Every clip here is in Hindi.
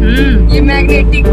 ये मैग्नेटिक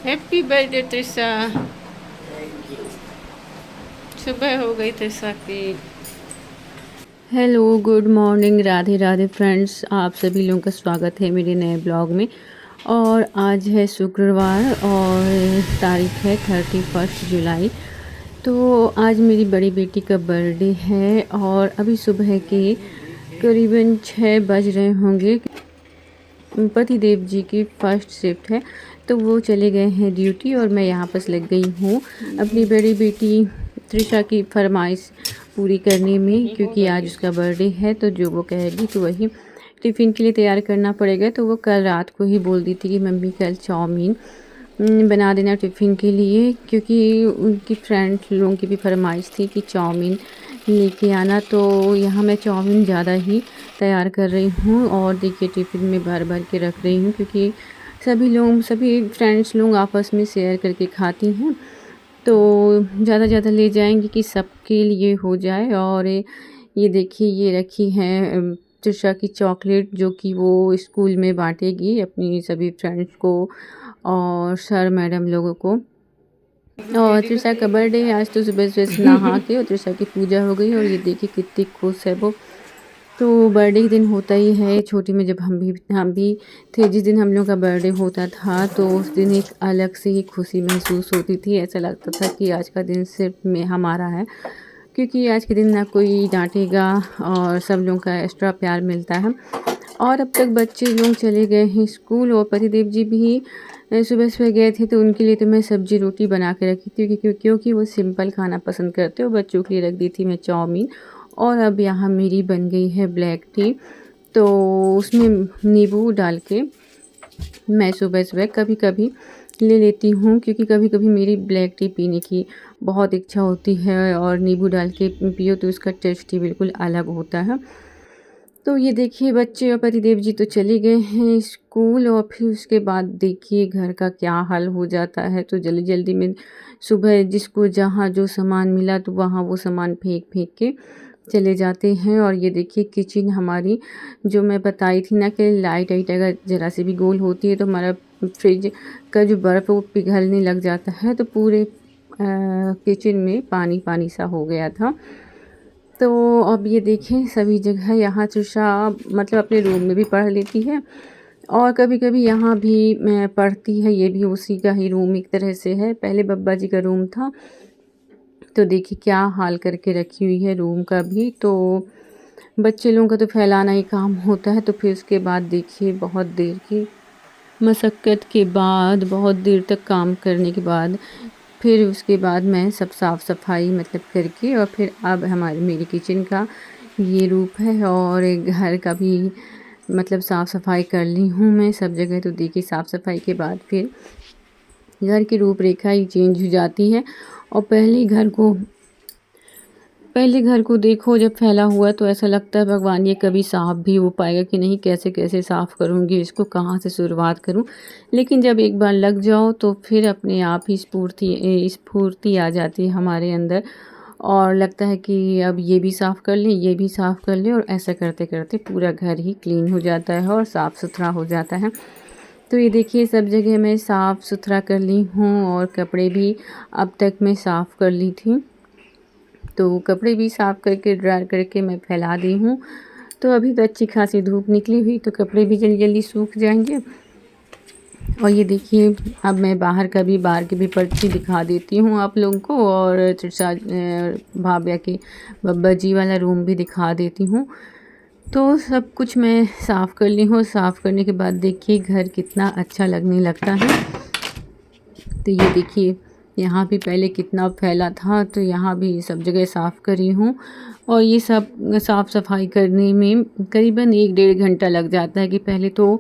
हैप्पी बर्थडे त्रिशा। सुबह हो गई त्रिशा की। Hello good morning, Radhe Radhe friends, आप सभी लोगों का स्वागत है मेरे नए ब्लॉग में। और आज है शुक्रवार और तारीख है 31 जुलाई। तो आज मेरी बड़ी बेटी का बर्थडे है और अभी सुबह के करीबन 6 बज रहे होंगे। पति देव जी की फर्स्ट शिफ्ट है तो वो चले गए हैं ड्यूटी और मैं यहाँ पर लग गई हूँ अपनी बड़ी बेटी त्रिशा की फरमाइश पूरी करने में, क्योंकि आज उसका बर्थडे है तो जो वो कहेगी तो वही टिफ़िन के लिए तैयार करना पड़ेगा। तो वो कल रात को ही बोल दी थी कि मम्मी कल चाउमीन बना देना टिफ़िन के लिए, क्योंकि उनकी फ्रेंड लोगों की भी फरमाइश थी कि चाउमीन लेके आना। तो यहाँ मैं चाउमीन ज़्यादा ही तैयार कर रही हूँ और देखिए टिफ़िन में भर भर के रख रही हूँ, क्योंकि सभी फ्रेंड्स लोग आपस में शेयर करके खाती हैं तो ज़्यादा ले जाएंगे कि सबके लिए हो जाए। और ये देखिए ये रखी है त्रिशा की चॉकलेट, जो कि वो स्कूल में बांटेगी अपनी सभी फ्रेंड्स को और सर मैडम लोगों को। और त्रिशा का बर्थडे है आज, तो सुबह सुबह नहा के और त्रिशा की पूजा हो गई और ये देखिए कितनी खुश है वो। तो बर्थडे के दिन होता ही है, छोटी में जब हम भी थे, जिस दिन हम लोग का बर्थडे होता था तो उस दिन एक अलग से ही खुशी महसूस होती थी। ऐसा लगता था कि आज का दिन सिर्फ में हमारा है, क्योंकि आज के दिन ना कोई डांटेगा और सब लोगों का एक्स्ट्रा प्यार मिलता है। और अब तक बच्चे लोग चले गए हैं स्कूल और पतिदेव जी भी सुबह सुबह गए थे, तो उनके लिए तो मैं सब्जी रोटी बना के रखी थी, क्योंकि वो सिंपल खाना पसंद करते और बच्चों के लिए रख दी थी मैं चाउमीन। और अब यहाँ मेरी बन गई है ब्लैक टी, तो उसमें नींबू डाल के मैं सुबह सुबह कभी कभी ले लेती हूँ, क्योंकि कभी कभी मेरी ब्लैक टी पीने की बहुत इच्छा होती है और नींबू डाल के पियो तो उसका टेस्ट ही बिल्कुल अलग होता है। तो ये देखिए बच्चे और पतिदेव जी तो चले गए हैं स्कूल और फिर उसके बाद देखिए घर का क्या हाल हो जाता है। तो जल्दी जल्दी में सुबह जिसको जहाँ जो सामान मिला तो वहाँ वो सामान फेंक फेंक के चले जाते हैं। और ये देखिए किचन हमारी, जो मैं बताई थी ना कि लाइट वाइट अगर ज़रा सी भी गोल होती है तो हमारा फ्रिज का जो बर्फ़ वो पिघलने लग जाता है। तो पूरे किचन में पानी पानी सा हो गया था। तो अब ये देखें सभी जगह यहाँ त्रिशा मतलब अपने रूम में भी पढ़ लेती है और कभी कभी यहाँ भी पढ़ती है। ये भी उसी का ही रूम एक तरह से है, पहले बब्बा जी का रूम था। तो देखिए क्या हाल करके रखी हुई है रूम का भी। तो बच्चे लोगों का तो फैलाना ही काम होता है। तो फिर उसके बाद देखिए बहुत देर की मशक्क़त के बाद, बहुत देर तक काम करने के बाद फिर उसके बाद मैं सब साफ़ सफाई मतलब करके और फिर अब मेरी किचन का ये रूप है और घर का भी मतलब साफ़ सफाई कर ली हूँ मैं सब जगह। तो देखिए साफ़ सफाई के बाद फिर घर की रूपरेखा ही चेंज हो जाती है। और पहले घर को देखो जब फैला हुआ तो ऐसा लगता है भगवान ये कभी साफ़ भी हो पाएगा कि नहीं, कैसे कैसे साफ़ करूँगी इसको, कहाँ से शुरुआत करूँ। लेकिन जब एक बार लग जाओ तो फिर अपने आप ही स्फूर्ति आ जाती है हमारे अंदर और लगता है कि अब ये भी साफ़ कर लें, ये भी साफ़ कर लें, और ऐसा करते करते पूरा घर ही क्लीन हो जाता है और साफ़ सुथरा हो जाता है। तो ये देखिए सब जगह मैं साफ़ सुथरा कर ली हूँ और कपड़े भी अब तक मैं साफ़ कर ली थी। तो कपड़े भी साफ़ करके ड्रायर करके मैं फैला दी हूँ। तो अभी तो अच्छी खासी धूप निकली हुई तो कपड़े भी जल्दी जल्दी सूख जाएंगे। और ये देखिए अब मैं बाहर की भी पर्ची दिखा देती हूँ आप लोगों को, और त्रिशा भाभ्या के बब्बा जी वाला रूम भी दिखा देती हूँ। तो सब कुछ मैं साफ़ कर ली हूँ। साफ़ करने के बाद देखिए घर कितना अच्छा लगने लगता है। तो ये देखिए यहाँ भी पहले कितना फैला था, तो यहाँ भी सब जगह साफ़ करी हूँ। और ये सब साफ़ सफाई करने में करीबन 1 डेढ़ घंटा लग जाता है कि पहले तो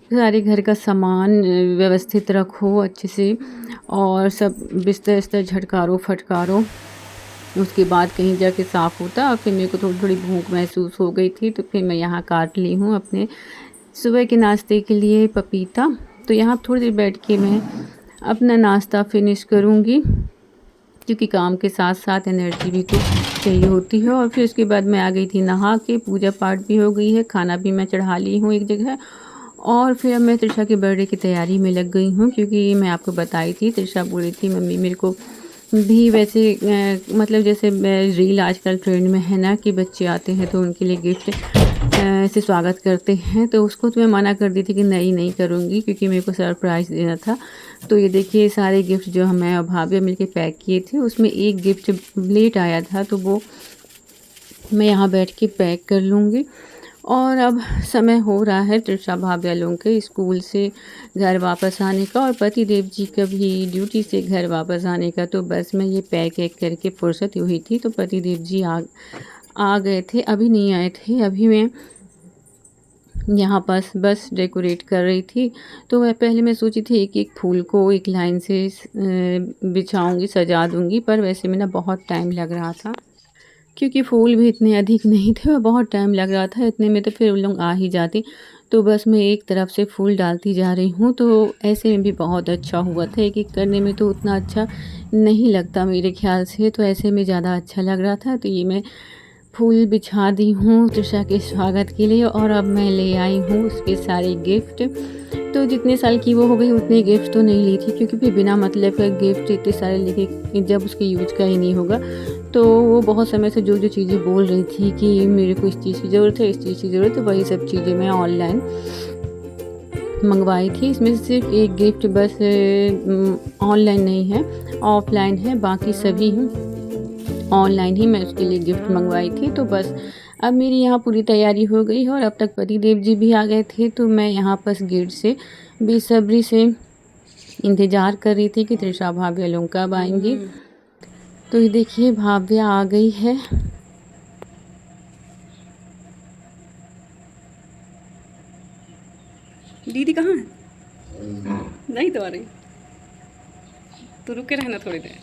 सारे घर का सामान व्यवस्थित रखो अच्छे से और सब बिस्तर विस्तर झटकारो फटकारो, उसके बाद कहीं जाके साफ़ होता। और फिर मेरे को थोड़ी थोड़ी भूख महसूस हो गई थी तो फिर मैं यहाँ काट ली हूँ अपने सुबह के नाश्ते के लिए पपीता। तो यहाँ थोड़ी देर बैठ के मैं अपना नाश्ता फिनिश करूँगी, क्योंकि काम के साथ साथ एनर्जी भी तो चाहिए होती है। और फिर उसके बाद मैं आ गई थी नहा के, पूजा पाठ भी हो गई है, खाना भी मैं चढ़ा ली हूँ एक जगह। और फिर अब मैं तृषा के बर्थडे की तैयारी में लग गई हूँ, क्योंकि मैं आपको बताई थी, तृषा बोल रही थी मम्मी मेरे को भी वैसे मतलब जैसे रील आजकल ट्रेंड में है ना कि बच्चे आते हैं तो उनके लिए गिफ्ट ऐसे स्वागत करते हैं, तो उसको तो मैं मना कर दी थी कि नहीं करूँगी, क्योंकि मेरे को सरप्राइज़ देना था। तो ये देखिए सारे गिफ्ट जो मैं और भाभी मिल के पैक किए थे, उसमें एक गिफ्ट लेट आया था, तो वो मैं यहाँ बैठ के पैक कर लूँगी। और अब समय हो रहा है तृषा भाभी लोगों के स्कूल से घर वापस आने का, और पति देव जी का भी ड्यूटी से घर वापस आने का। तो बस मैं ये पैक वैक करके फुर्सत हुई थी, तो पति देव जी आ गए थे, अभी नहीं आए थे। अभी मैं यहाँ पास बस डेकोरेट कर रही थी। तो वह पहले मैं सोची थी एक एक फूल को एक लाइन से बिछाऊंगी, सजा दूंगी, पर वैसे में ना बहुत टाइम लग रहा था, क्योंकि फूल भी इतने अधिक नहीं थे और बहुत टाइम लग रहा था। इतने में तो फिर उन लोग आ ही जाते। तो बस मैं एक तरफ से फूल डालती जा रही हूँ, तो ऐसे में भी बहुत अच्छा हुआ था। एक एक करने में तो उतना अच्छा नहीं लगता मेरे ख्याल से, तो ऐसे में ज़्यादा अच्छा लग रहा था। तो ये मैं फूल बिछा दी हूँ तृषा के स्वागत के लिए, और अब मैं ले आई हूँ उसके सारे गिफ्ट। तो जितने साल की वो हो गई उतने गिफ्ट तो नहीं ली थी, क्योंकि फिर बिना मतलब का गिफ्ट इतने सारे लेके जब उसके यूज का ही नहीं होगा। तो वो बहुत समय से जो चीज़ें बोल रही थी कि मेरे को इस चीज़ की ज़रूरत है, इस चीज़ की ज़रूरत है, वही सब चीज़ें मैं ऑनलाइन मंगवाई थी। इसमें से सिर्फ एक गिफ्ट बस ऑनलाइन नहीं है, ऑफलाइन है, बाकी सभी ऑनलाइन ही मैं उसके लिए गिफ्ट मंगवाई थी। तो बस अब मेरी यहाँ पूरी तैयारी हो गई है, और अब तक पति देव जी भी आ गए थे। तो मैं यहाँ बस गेट से बेसब्री से इंतज़ार कर रही थी कि तृषा भाभी लोग कब आएंगी। तो ये देखिए भाभी आ गई है। दीदी कहाँ है? नहीं तो आ रही, तो रुके रहना थोड़ी देर।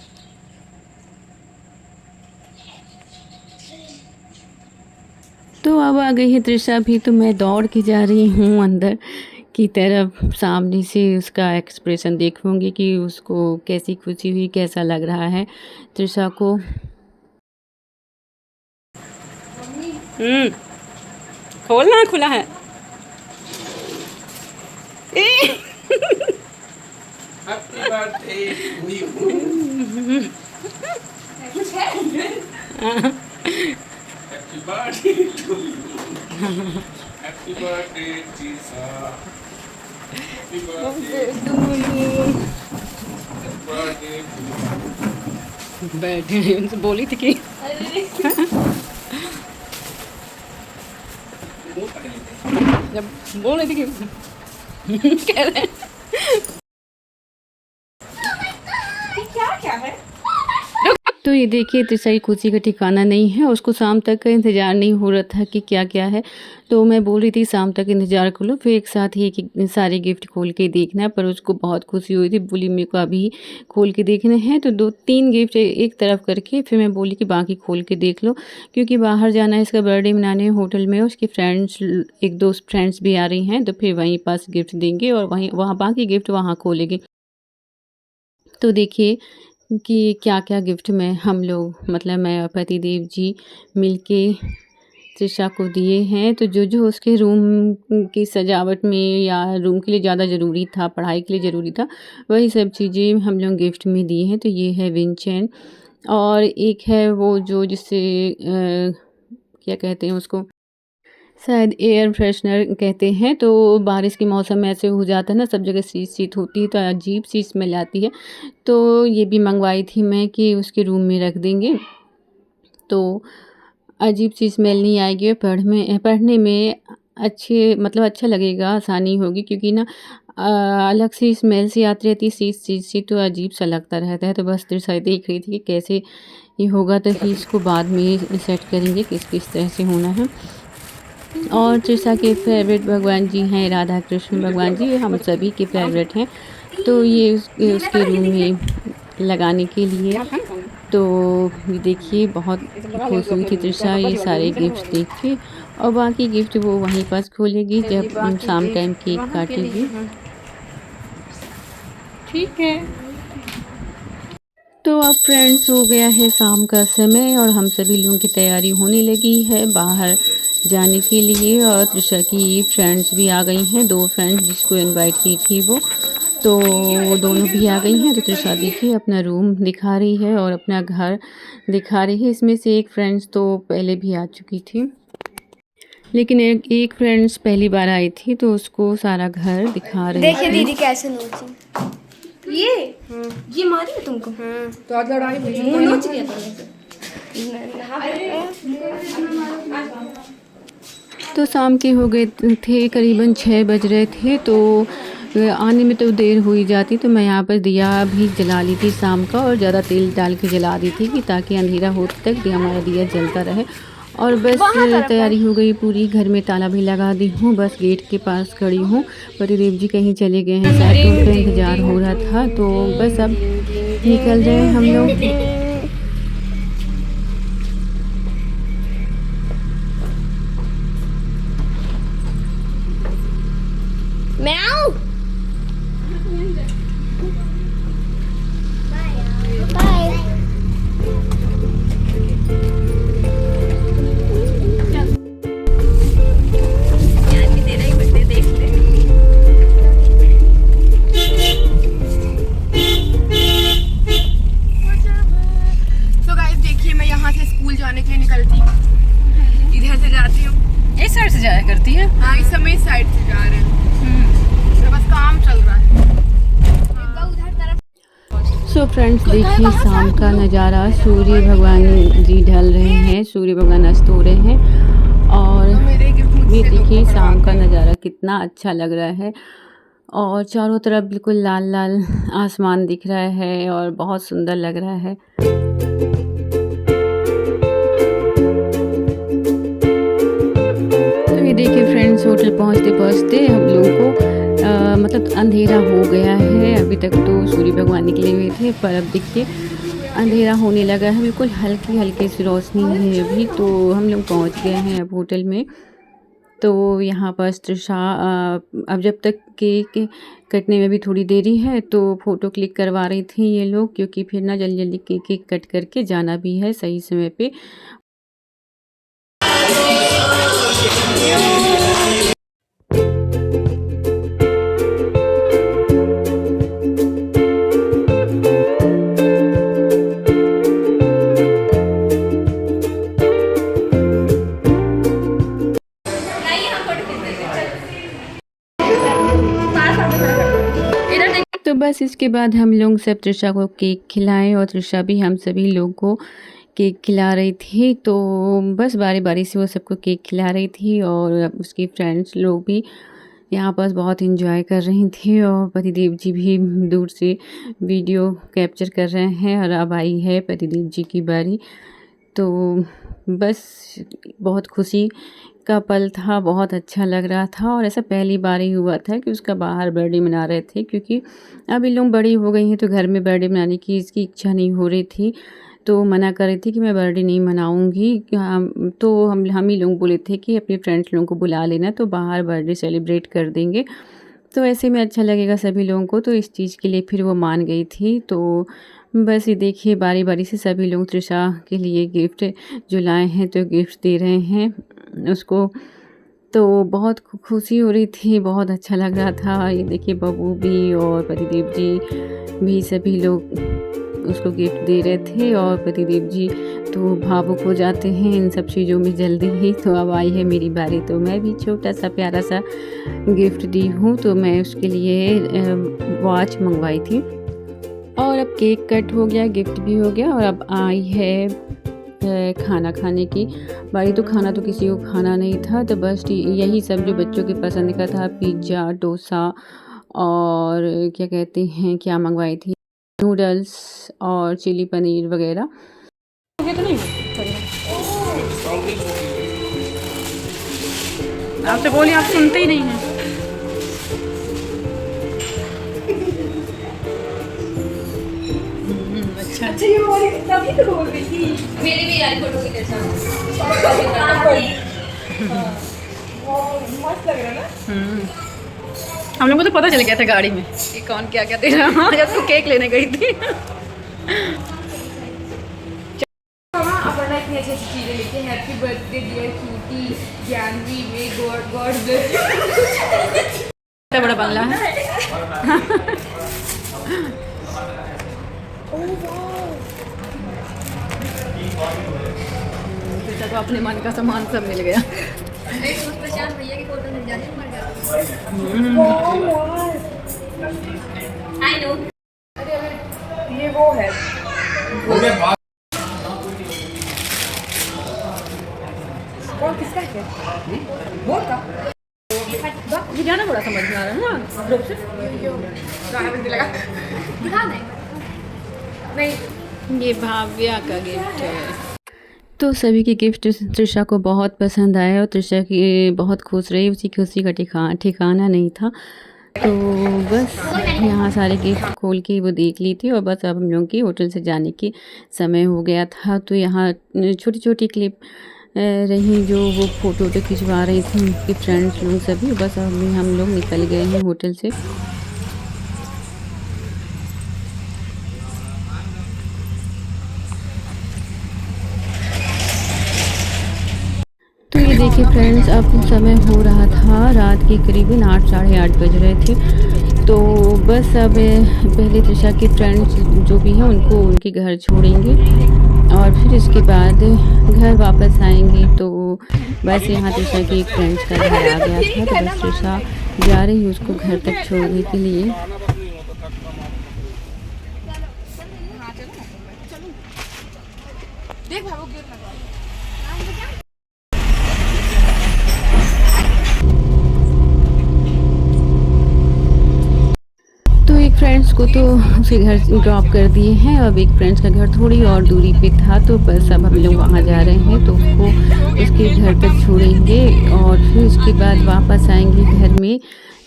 तो अब आ गई है तृषा भी, तो मैं दौड़ के जा रही हूँ अंदर की तरफ, सामने से उसका एक्सप्रेशन देखूंगी कि उसको कैसी खुशी हुई, कैसा लग रहा है तृषा को। खोलना खुला है। Happy birthday to you. Happy birthday to you. Happy birthday, Tisa. Happy birthday to you. Happy birthday to you. बैठे उनसे बोली थी कि जब बोल रही थी कि कह रहे हैं क्या है। तो ये देखिए तृषा की खुशी का ठिकाना नहीं है, उसको शाम तक का इंतज़ार नहीं हो रहा था कि क्या क्या है। तो मैं बोल रही थी शाम तक इंतज़ार कर लो, फिर एक साथ ही कि सारे गिफ्ट खोल के देखना, पर उसको बहुत खुशी हुई थी, बोली मेरे को अभी खोल के देखने हैं। तो 2-3 गिफ्ट एक तरफ करके फिर मैं बोली कि बाकी खोल के देख लो, क्योंकि बाहर जाना है इसका बर्थडे मनाने होटल में। उसकी फ्रेंड्स, एक दो फ्रेंड्स भी आ रही हैं, तो फिर वहीं पास गिफ्ट देंगे और वहाँ बाकी गिफ्ट वहाँ खोलेंगे। तो देखिए कि क्या क्या गिफ्ट में हम लोग मतलब मैं और पति देव जी मिलके तृषा को दिए हैं। तो जो उसके रूम की सजावट में या रूम के लिए ज़्यादा ज़रूरी था, पढ़ाई के लिए ज़रूरी था, वही सब चीज़ें हम लोग गिफ्ट में दिए हैं। तो ये है विंड चैन, और एक है वो जो जिससे क्या कहते हैं उसको, शायद एयर फ्रेशनर कहते हैं। तो बारिश के मौसम में ऐसे हो जाता है ना, सब जगह शीत होती है तो अजीब सी स्मेल आती है। तो ये भी मंगवाई थी मैं कि उसके रूम में रख देंगे तो अजीब सी स्मेल नहीं आएगी, और पढ़ने में अच्छे मतलब अच्छा लगेगा, आसानी होगी, क्योंकि ना अलग सी स्मेल सी आती रहती है शीत सी, तो अजीब सा लगता रहता है। तो बस तृषा देख रही थी कि कैसे ये होगा, तो फिर इसको बाद में सेट करेंगे किस किस तरह से होना है। और तृषा के फेवरेट भगवान जी हैं राधा कृष्ण भगवान जी, ये हम सभी के फेवरेट हैं। तो ये उसके रूम में लगाने के लिए। तो ये देखिए बहुत खुश हुई थी तृषा ये सारे गिफ्ट देख के, और बाकी गिफ्ट वो वहीं पास खोलेगी जब शाम टाइम केक काटेगी। ठीक है। तो अब फ्रेंड्स हो गया है शाम का समय और हम सभी लोगों की तैयारी होने लगी है बाहर जाने के लिए। और त्रिशा की फ्रेंड्स भी आ गई हैं, 2 फ्रेंड्स जिसको इनवाइट की थी तो वो दोनों भी आ गई हैं। तो त्रिशा देखिए अपना रूम दिखा रही है और अपना घर दिखा रही है। इसमें से एक फ्रेंड्स तो पहले भी आ चुकी थी, लेकिन एक फ्रेंड्स पहली बार आई थी तो उसको सारा घर दिखा रही देखिए थी। दीदी कैसे नोची ये मारी है तुमको। तो आज लड़ाई हुई, मुंह नोच लिया तो शाम के हो गए थे, करीबन 6 बज रहे थे। तो आने में तो देर हो ही जाती, तो मैं यहाँ पर दिया भी जला ली थी शाम का, और ज़्यादा तेल डाल के जला दी थी कि ताकि अंधेरा होते तक हमारा दिया जलता रहे। और बस तैयारी हो गई पूरी, घर में ताला भी लगा दी हूँ, बस गेट के पास खड़ी हूँ। पतिदेव जी कहीं चले गए हैं शायद, तो उनका इंतज़ार हो रहा था। तो बस अब निकल रहे हैं हम लोग। मैं आऊं। बाय। तो गाइस देखिए, मैं यहाँ से स्कूल जाने के लिए निकलती हूँ, इधर से जाती हूँ। इस साइड से जाया करती है? हाँ, इस समय इस साइड से जा रहे हैं। तो बस काम चल रहा है। सो फ्रेंड्स देखिए शाम का नज़ारा, सूर्य भगवान जी ढल रहे हैं, सूर्य भगवान अस्त हो रहे हैं। और ये देखिए शाम का नज़ारा कितना अच्छा लग रहा है। और चारों तरफ बिल्कुल लाल लाल आसमान दिख रहा है और बहुत सुंदर लग रहा है। तो ये देखिए फ्रेंड्स, होटल पहुंचते पहुंचते हम लोगों को मतलब अंधेरा हो गया है। अभी तक तो सूर्य भगवान निकले हुए थे, पर अब देखिए अंधेरा होने लगा है, बिल्कुल हल्की हल्की सी रोशनी है अभी। तो हम लोग पहुंच गए हैं अब होटल में। तो यहाँ पर त्रिशा अब जब तक केक कटने में भी थोड़ी देरी है, तो फ़ोटो क्लिक करवा रही थी ये लोग, क्योंकि फिर ना जल्दी जल्दी केक कट करके जाना भी है सही समय पे। तो बस इसके बाद हम लोग सब त्रिशा को केक खिलाए और त्रिशा भी हम सभी लोग को केक खिला रही थी। तो बस बारी बारी से वो सबको केक खिला रही थी, और उसकी फ्रेंड्स लोग भी यहाँ पर बहुत एंजॉय कर रही थी। और पतिदेव जी भी दूर से वीडियो कैप्चर कर रहे हैं। और अब आई है पतिदेव जी की बारी। तो बस बहुत खुशी का पल था, बहुत अच्छा लग रहा था। और ऐसा पहली बार ही हुआ था कि उसका बाहर बर्थडे मना रहे थे, क्योंकि अब ये लोग बड़ी हो गई हैं तो घर में बर्थडे मनाने की इसकी इच्छा नहीं हो रही थी। तो मना कर रही थी कि मैं बर्थडे नहीं मनाऊंगी। तो हम ही लोग बोले थे कि अपने फ्रेंड्स लोगों को बुला लेना, तो बाहर बर्थडे सेलिब्रेट कर देंगे, तो ऐसे में अच्छा लगेगा सभी लोगों को। तो इस चीज़ के लिए फिर वो मान गई थी। तो बस ये देखिए बारी बारी से सभी लोग त्रिशा के लिए गिफ्ट जो लाए हैं तो गिफ्ट दे रहे हैं उसको। तो बहुत खुशी हो रही थी, बहुत अच्छा लग रहा था। ये देखिए बबू भी और पतिदेव जी भी सभी लोग उसको गिफ्ट दे रहे थे। और पतिदेव जी तो भावुक हो जाते हैं इन सब चीज़ों में जल्दी ही। तो अब आई है मेरी बारी, तो मैं भी छोटा सा प्यारा सा गिफ्ट दी हूँ। तो मैं उसके लिए वॉच मंगवाई थी। और अब केक कट हो गया, गिफ्ट भी हो गया, और अब आई है खाना खाने की बारी। तो खाना तो किसी को खाना नहीं था, तो बस यही सब जो बच्चों के पसंद का था, पिज़्ज़ा, डोसा और क्या कहते हैं क्या मंगवाई थी, नूडल्स और चिली पनीर वगैरह। आपसे बोलिए, आप सुनते ही नहीं हैं। अच्छा ये बोली तभी तो बोल रही थी। मेरी भी यार फोटो के साथ मस्त लग रहा है ना। हम लोग को तो पता चल गया था गाड़ी में कि कौन क्या क्या दे रहा है जब तू केक लेने गई थी। मामा अपर्णा इतनी अच्छी अच्छी चीजें लिखी हैं, happy birthday dear cutie Gyanvi may God God bless. इतना बड़ा बंगला है। बेटा को अपने मन का सामान सब मिल गया। प्रशांत भैया की फोटो मिल जाती है। I know. ये वो है कौन किसका है वो का ये गाना बड़ा समझ में आ रहा है ना ग्रुप से गाना भी लगा दिखा दें। नहीं ये भाव्या का गिफ्ट है। तो सभी के गिफ्ट तृषा को बहुत पसंद आए और तृषा की बहुत खुश रही, उसकी खुशी का ठिकाना नहीं था। तो बस यहाँ सारे गिफ्ट खोल के वो देख ली थी और बस अब हम लोगों की होटल से जाने की समय हो गया था। तो यहाँ छोटी छोटी क्लिप रही जो वो फ़ोटो खिंचवा रही थी उनकी फ्रेंड्स लोग सभी। बस अभी हम लोग निकल गए हैं होटल से। तो ये देखिए फ्रेंड्स, अब समय हो रहा था रात के करीबन 8 साढ़े 8 बज रहे थे। तो बस अब पहले तृषा के फ्रेंड्स जो भी हैं उनको उनके घर छोड़ेंगे और फिर इसके बाद घर वापस आएंगे। तो बस यहाँ तृषा की एक फ्रेंड्स का घर आ गया था, तो बस तृषा जा रही है उसको घर तक छोड़ने के लिए। तो एक फ्रेंड्स को तो उसे घर ड्रॉप कर दिए हैं, अब एक फ्रेंड्स का घर थोड़ी और दूरी पे था। तो बस अब हम लोग वहाँ जा रहे हैं, तो उसको उसके घर तक छोड़ेंगे और फिर उसके बाद वापस आएंगे घर में।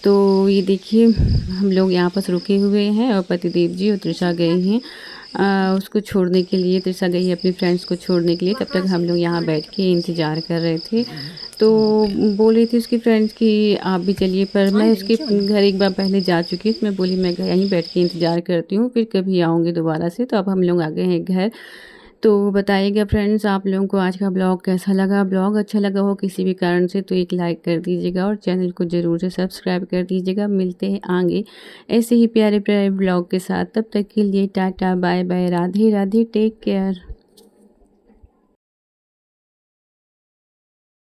तो ये देखिए हम लोग यहाँ पर रुके हुए हैं और पतिदेव जी और तृषा गए हैं उसको छोड़ने के लिए। तृषा गई अपनी फ्रेंड्स को छोड़ने के लिए, तब तक हम लोग यहाँ बैठ के इंतज़ार कर रहे थे। तो बोल रही थी उसकी फ्रेंड्स कि आप भी चलिए, पर मैं उसके घर एक बार पहले जा चुकी हूँ। मैं बोली मैं यहीं बैठ के इंतज़ार करती हूँ, फिर कभी आऊँगी दोबारा से। तो अब हम लोग आ गए हैं घर। तो बताइएगा फ्रेंड्स आप लोगों को आज का ब्लॉग कैसा लगा। ब्लॉग अच्छा लगा हो किसी भी कारण से तो एक लाइक कर दीजिएगा और चैनल को ज़रूर से सब्सक्राइब कर दीजिएगा। मिलते हैं आगे ऐसे ही प्यारे प्यारे ब्लॉग के साथ। तब तक के लिए tata bye bye, Radhe Radhe, take care.